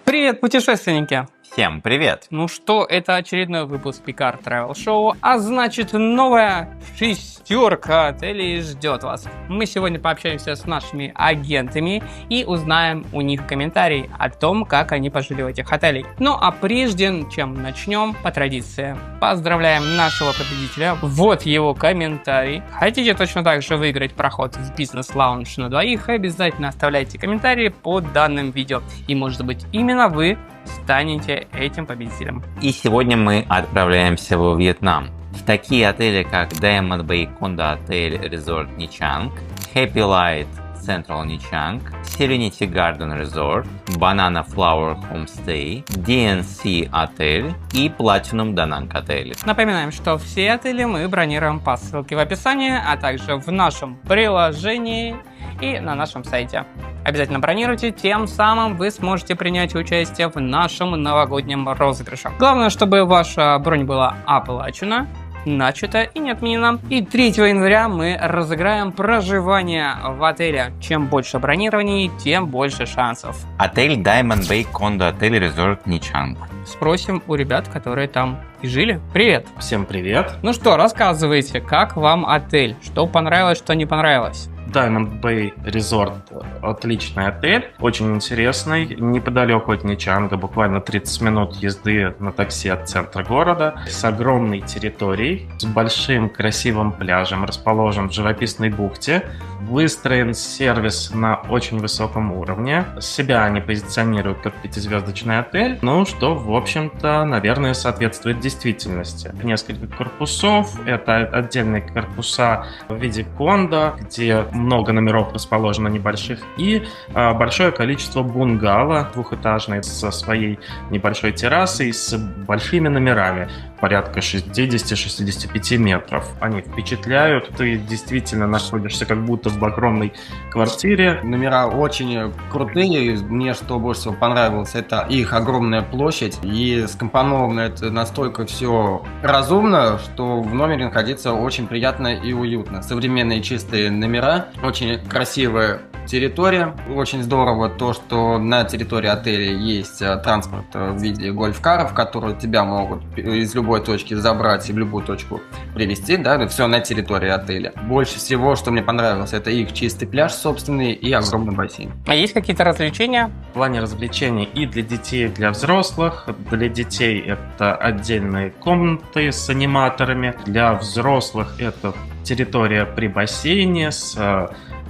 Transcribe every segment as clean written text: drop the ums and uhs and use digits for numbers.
Привет, путешественники! Всем привет! Ну что, это очередной выпуск Picard Travel Show, а значит новая шестерка отелей ждет вас. Мы сегодня пообщаемся с нашими агентами и узнаем у них комментарии о том, как они пожили в этих отелях. Ну а прежде чем начнем, по традиции, поздравляем нашего победителя. Вот его комментарий. Хотите точно так же выиграть проход в бизнес-лаунж на двоих? Обязательно оставляйте комментарии под данным видео. И может быть именно вы станете этим победителем. И сегодня мы отправляемся во Вьетнам. В такие отели, как Diamond Bay Condo Hotel Resort Nha Trang, Happy Light Central Nha Trang, Serenity Garden Resort, Banana Flower Homestay, DNC Отель и Platinum Da Nang Отель. Напоминаем, что все отели мы бронируем по ссылке в описании, а также в нашем приложении и на нашем сайте. Обязательно бронируйте, тем самым вы сможете принять участие в нашем новогоднем розыгрыше. Главное, чтобы ваша бронь была оплачена, начата и не отменена. И 3 января мы разыграем проживание в отеле. Чем больше бронирований, тем больше шансов. Отель Diamond Bay Condo Hotel Resort Nha Trang. Спросим у ребят, которые там и жили. Привет! Всем привет! Ну что, рассказывайте, как вам отель? Что понравилось, что не понравилось? Diamond Bay Resort – отличный отель, очень интересный, неподалеку от Nha Trang, буквально 30 минут езды на такси от центра города, с огромной территорией, с большим красивым пляжем, расположен в живописной бухте, выстроен сервис на очень высоком уровне, себя они позиционируют как 5-звездочный отель, ну что, в общем-то, наверное, соответствует действительности. Несколько корпусов, это отдельные корпуса в виде кондо, где много номеров расположено небольших, и большое количество бунгало двухэтажные со своей небольшой террасой, с большими номерами, порядка 60-65 метров. Они впечатляют, ты действительно находишься как будто в огромной квартире. Номера очень крутые, мне что больше всего понравилось, это их огромная площадь, и скомпоновано это настолько все разумно, что в номере находиться очень приятно и уютно. Современные чистые номера, очень красивая территория. Очень здорово то, что на территории отеля есть транспорт в виде гольф-каров, которые тебя могут из любой точки забрать и в любую точку привезти, да, все на территории отеля. Больше всего, что мне понравилось, это их чистый пляж собственный и огромный бассейн. А есть какие-то развлечения? В плане развлечений и для детей, и для взрослых. Для детей это отдельные комнаты с аниматорами. Для взрослых это территория при бассейне с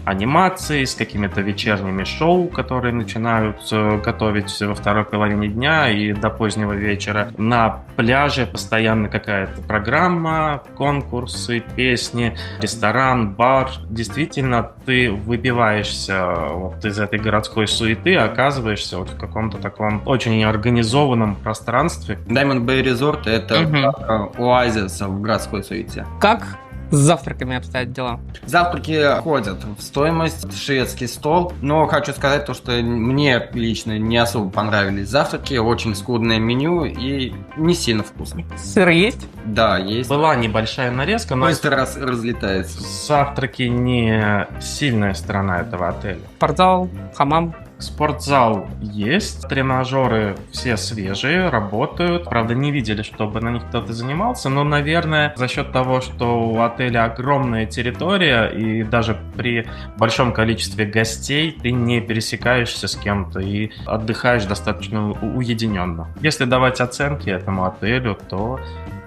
анимацией, с какими-то вечерними шоу, которые начинают готовить во второй половине дня и до позднего вечера. На пляже постоянно какая-то программа, конкурсы, песни, ресторан, бар. Действительно, ты выбиваешься вот из этой городской суеты, оказываешься вот в каком-то таком очень организованном пространстве. Diamond Bay Resort — это оазис в городской суете. Как с завтраками обстоят дела? Завтраки входят в стоимость, шведский стол, но хочу сказать то, что мне лично не особо понравились завтраки, очень скудное меню и не сильно вкусно. Сыр есть? Да, есть. Была небольшая нарезка, но Быстро разлетается. завтраки не сильная сторона этого отеля. Спортзал, хамам? Спортзал есть, тренажеры все свежие, работают. Правда, не видели, чтобы на них кто-то занимался, но, наверное, за счет того, что у отеля огромная территория и даже при большом количестве гостей ты не пересекаешься с кем-то и отдыхаешь достаточно уединенно. Если давать оценки этому отелю, то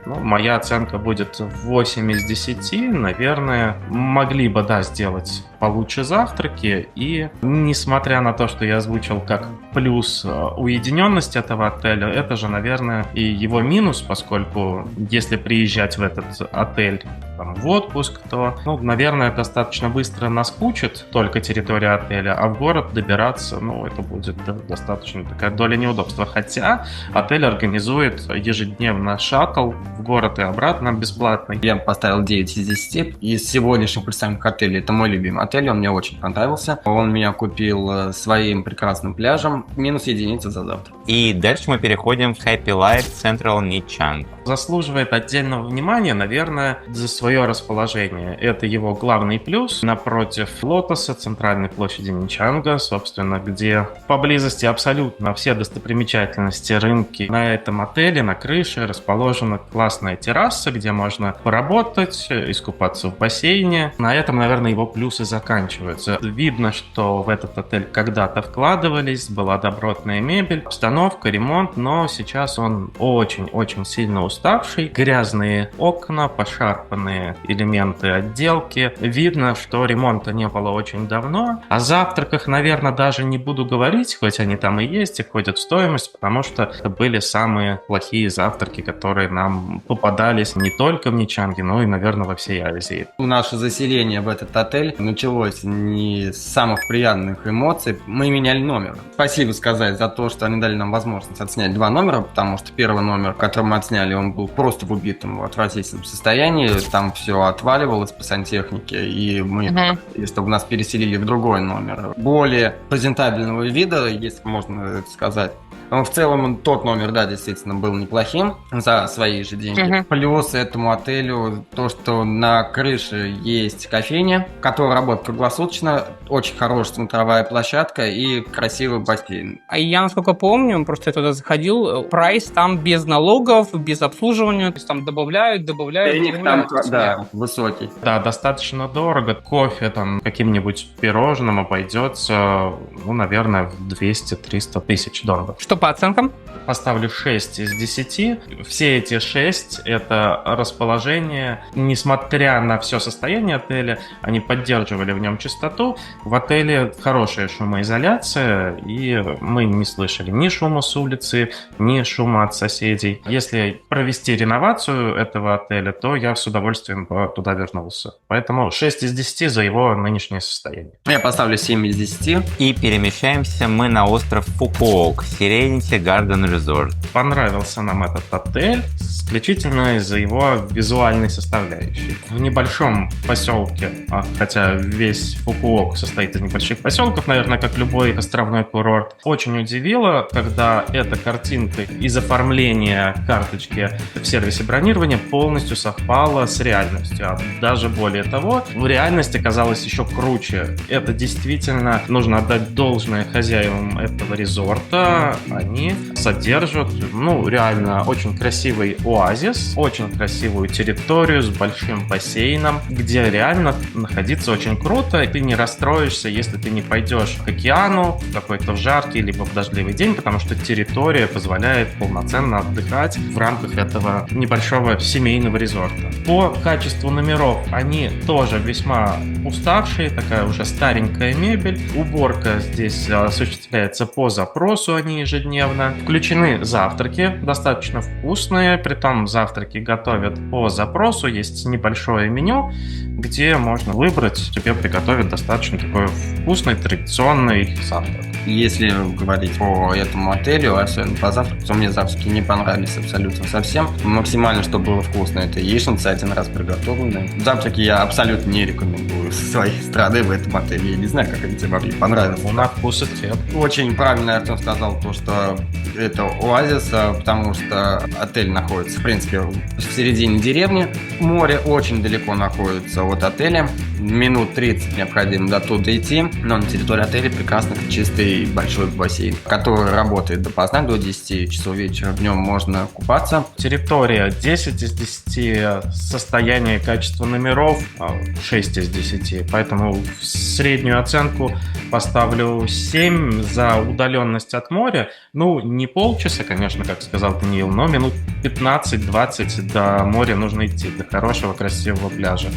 моя оценка будет 8 из 10. Наверное, могли бы, сделать получше завтраки. И несмотря на то, что я озвучил как плюс уединенность этого отеля, это же, наверное, и его минус, поскольку если приезжать в этот отель в отпуск, то, наверное, достаточно быстро наскучит только территория отеля, а в город добираться, это будет достаточно такая доля неудобства. Хотя отель организует ежедневно шаттл в город и обратно бесплатный. Я поставил 9 из 10. Из сегодняшних представленных отелей это мой любимый отель, он мне очень понравился. Он меня купил своим прекрасным пляжем. -1 за завтра. И дальше мы переходим в Happy Life Central Nichang. Заслуживает отдельного внимания, наверное, за свое расположение. Это его главный плюс напротив Лотоса, центральной площади Ничанга, собственно, где поблизости абсолютно все достопримечательности, рынки. На этом отеле, на крыше расположена классная терраса, где можно поработать, искупаться в бассейне. На этом, наверное, его плюсы заканчиваются. Видно, что в этот отель когда-то вкладывались, была добротная мебель, обстановка, ремонт, но сейчас он очень-очень сильно уставший. Грязные окна, пошарпанные элементы отделки. Видно, что ремонта не было очень давно. О завтраках, наверное, даже не буду говорить, хоть они там и есть, и входят в стоимость, потому что это были самые плохие завтраки, которые нам попадались не только в Ничанге, но и, наверное, во всей Азии. Наше заселение в этот отель началось не с самых приятных эмоций. Мы меняли номер. Спасибо сказать за то, что они дали нам возможность отснять 2 номера, потому что первый номер, который мы отсняли, он был просто в убитом, отвратительном состоянии. Там все отваливалось по сантехнике, и мы, чтобы нас переселили в другой номер, более презентабельного вида, если можно это сказать. Но в целом тот номер, да, действительно был неплохим за свои же деньги. Плюс этому отелю то, что на крыше есть кофейня, которая работает круглосуточно, очень хорошая смотровая площадка и красивый бассейн. А я, насколько помню, просто я туда заходил, прайс там без налогов, без обслуживания, то есть там добавляют. Ценник там, да, высокий. Да, достаточно дорого. Кофе там каким-нибудь пирожным обойдется, ну, наверное, в 200-300 тысяч долларов. Что по оценкам? Поставлю 6 из 10. Все эти 6 — это расположение. Несмотря на все состояние отеля, они поддерживали в нем чистоту. В отеле хорошая шумоизоляция, и мы не слышали ни шума с улицы, ни шума от соседей. Если провести реновацию этого отеля, то я с удовольствием туда вернулся. Поэтому 6 из 10 за его нынешнее состояние. Я поставлю 7 из 10. И перемещаемся мы на остров Фукуок, Serenity Garden Resort. Понравился нам этот отель исключительно из-за его визуальной составляющей. В небольшом поселке, хотя весь Фукуок состоит из небольших поселков, наверное, как любой островной курорт, очень удивило, когда эта картинка из оформления карточки в сервисе бронирования полностью совпала с реальностью. А даже более того, в реальности оказалось еще круче. Это действительно нужно отдать должное хозяевам этого резорта. Они содержат, реально очень красивый оазис, очень красивую территорию с большим бассейном, где реально находиться очень круто. Ты не расстроишься, если ты не пойдешь к океану в какой-то жаркий либо в дождливый день, потому что территория позволяет полноценно отдыхать в рамках этого небольшого семейного резорта. По качеству номеров они тоже весьма уставшие, такая уже старенькая мебель. Уборка здесь осуществляется по запросу, они ежедневно. Включены завтраки, достаточно вкусные, притом завтраки готовят по запросу, есть небольшое меню, где можно выбрать, тебе приготовят достаточно такой вкусный традиционный завтрак. Если говорить по этому отелю, особенно по завтраку, то мне завтраки не понравились абсолютно совсем. Максимально, что было вкусно, это яичница один раз приготовленная. Завтраки я абсолютно не рекомендую со своей стороны в этом отеле. Я не знаю, как они тебе вообще понравились. На вкус и цвет. Очень правильно Артем сказал то, что это оазис, потому что отель находится, в принципе, в середине деревни. Море очень далеко находится от отеля. Минут 30 необходимо до туда идти. Но на территории отеля прекрасный чистый большой бассейн, который работает допоздна, до 10 часов вечера. В нем можно купаться. Территория 10 из 10, состояние и качество номеров 6 из 10. Поэтому в среднюю оценку поставлю 7 за удаленность от моря. Не полчаса, конечно, как сказал Даниил, но минут 15-20 до моря нужно идти, до хорошего, красивого пляжа.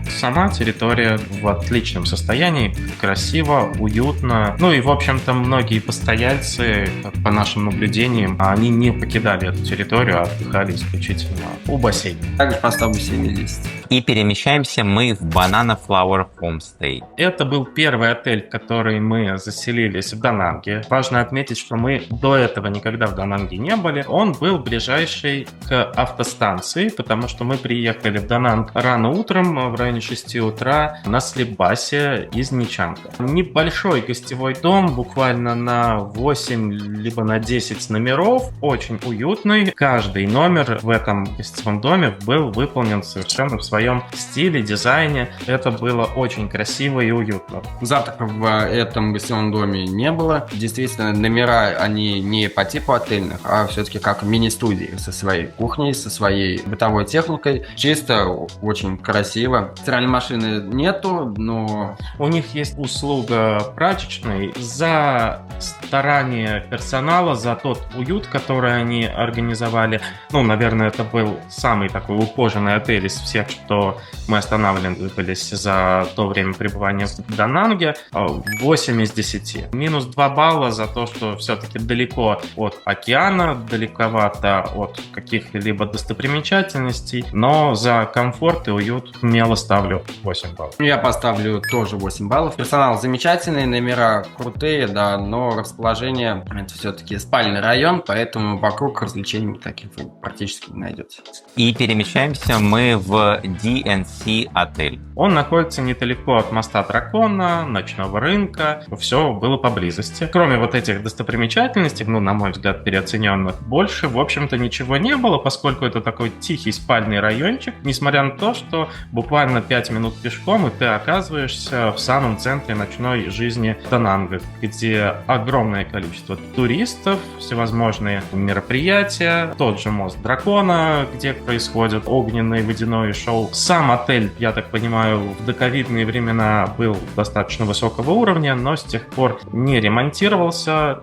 Сама территория в отличном состоянии, красиво, уютно. И, в общем-то, многие постояльцы, по нашим наблюдениям, они не покидали эту территорию, а отдыхали исключительно у бассейна. Также поставлю 7 из 10. И перемещаемся мы в Banana Flower Homestay. Это был первый отель, в который мы заселились в Дананге. Важно отметить, что мы до этого никогда в Дананге не были. Он был ближайший к автостанции, потому что мы приехали в Дананг рано утром, в районе районе 6 утра на Слибасе из Ничанга. Небольшой гостевой дом, буквально на 8 либо на 10 номеров, очень уютный. Каждый номер в этом гостевом доме был выполнен совершенно в своем стиле, дизайне. Это было очень красиво и уютно. Завтрака в этом гостевом доме не было. Действительно, номера, они не по типу отельных, а все-таки как мини-студии со своей кухней, со своей бытовой техникой. Чисто, очень красиво. Стиральной машины нету, но... У них есть услуга прачечной. За старание персонала, за тот уют, который они организовали. Ну, наверное, это был самый такой ухоженный отель из всех, что мы останавливались за то время пребывания в Дананге. 8 из 10. Минус 2 балла за то, что все-таки далеко от океана, далековато от каких-либо достопримечательностей, но за комфорт и уют смело ставлю 8 баллов. Я поставлю тоже 8 баллов. Персонал замечательный, номера крутые, да, но расположение — это все-таки спальный район, поэтому вокруг развлечений таких вы практически не найдете. И перемещаемся мы в DNC отель. Он находится недалеко от моста Дракона, ночного рынка. Все было поблизости. Кроме вот этих достопримечательностей, ну, на мой взгляд, переоцененных, больше, в общем-то, ничего не было, поскольку это такой тихий спальный райончик, несмотря на то, что буквально 5 минут пешком, и ты оказываешься в самом центре ночной жизни Дананга, где огромное количество туристов, всевозможные мероприятия, тот же мост Дракона, где происходит огненное водяное шоу. Сам отель, я так понимаю, в доковидные времена был достаточно высокого уровня, но с тех пор не ремонтировался.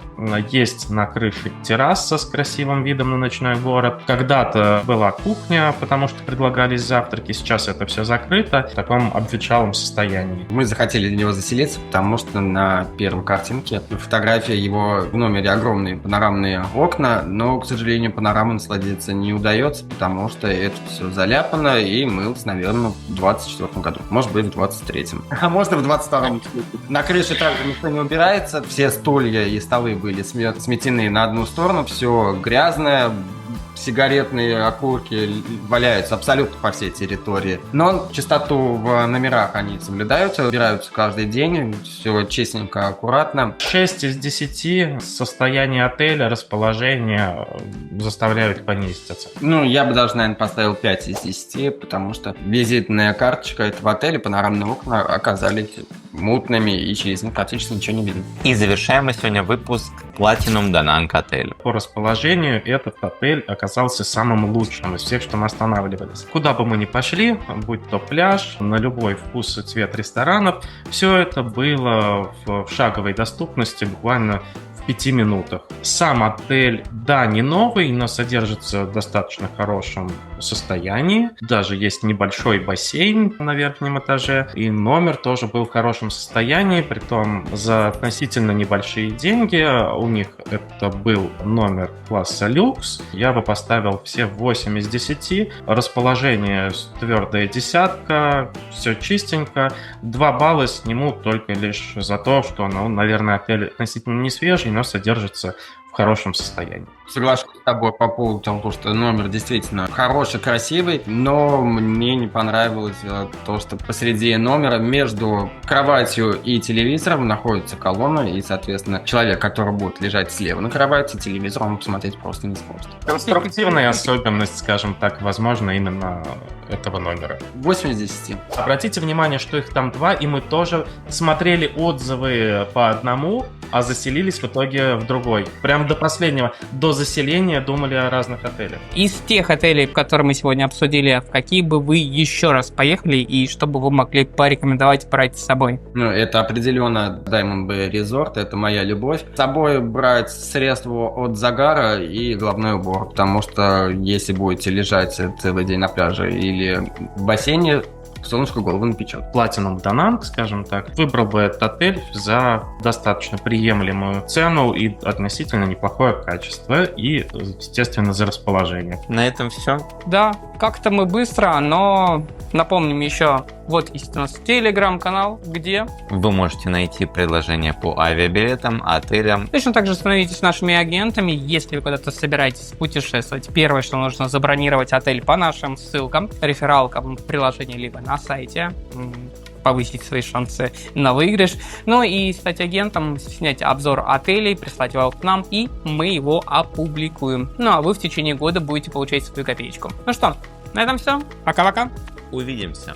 Есть на крыше терраса с красивым видом на ночной город. Когда-то была кухня, потому что предлагались завтраки. Сейчас это все закрыто в таком обветшалом состоянии. Мы захотели для него заселиться, потому что на первой картинке фотография его в номере огромные панорамные окна, но, к сожалению, панорамой насладиться не удается, потому что это все заляпано и мылось, наверное, в 24 году. Может быть, в 23-м. А может, и в 22-м. На крыше также никто не убирается. Все стулья и столы были сметены на одну сторону. Все грязное. Сигаретные окурки валяются абсолютно по всей территории. Но чистоту в номерах они соблюдают, убираются каждый день, все честненько, аккуратно. 6 из 10 состояние отеля, расположение заставляют понизить оценку. Ну, я бы даже, наверное, поставил 5 из 10, потому что визитная карточка этого отеля, панорамные окна оказались мутными, и через них практически ничего не видно. И завершаем мы сегодня выпуск Platinum Danang отель. По расположению этот отель оказался самым лучшим из всех, что мы останавливались. Куда бы мы ни пошли, будь то пляж, на любой вкус и цвет ресторанов, все это было в шаговой доступности буквально в 5 минутах. Сам отель, да, не новый, но содержится в достаточно хорошем состоянии. Даже есть небольшой бассейн на верхнем этаже, и номер тоже был в хорошем состоянии, притом за относительно небольшие деньги. У них это был номер класса люкс. Я бы поставил все 8 из 10. Расположение твердая десятка, все чистенько. 2 балла сниму только лишь за то, что, наверное, отель относительно не свежий, но содержится в хорошем состоянии. Соглашусь с тобой по поводу того, что номер действительно хороший, красивый, но мне не понравилось то, что посреди номера между кроватью и телевизором находится колонна, и, соответственно, человек, который будет лежать слева на кровати, телевизор он посмотреть просто не сможет. Конструктивная особенность, скажем так, возможно, именно этого номера. 8 из 10. Обратите внимание, что их там 2, и мы тоже смотрели отзывы по одному, а заселились в итоге в другой. Прям до последнего, до заселения думали о разных отелях. Из тех отелей, которые мы сегодня обсудили, в какие бы вы еще раз поехали и что бы вы могли порекомендовать брать с собой? Ну, это определенно Diamond Bay Resort, это моя любовь. С собой брать средства от загара и головной убор, потому что если будете лежать целый день на пляже или в бассейне, солнышко голову напечет. Platinum Danang, скажем так, выбрал бы этот отель за достаточно приемлемую цену и относительно неплохое качество, и, естественно, за расположение. На этом все. Да, как-то мы быстро, но напомним еще Вот есть у нас телеграм-канал, где Вы можете найти предложения по авиабилетам, отелям. точно так же становитесь нашими агентами, если вы куда-то собираетесь путешествовать. Первое, что нужно забронировать отель по нашим ссылкам, рефералкам в приложении либо на сайте, повысить свои шансы на выигрыш. Ну и стать агентом, снять обзор отелей, прислать его к нам, и мы его опубликуем. Ну а вы в течение года будете получать свою копеечку. Ну что, на этом все. Пока-пока. Увидимся.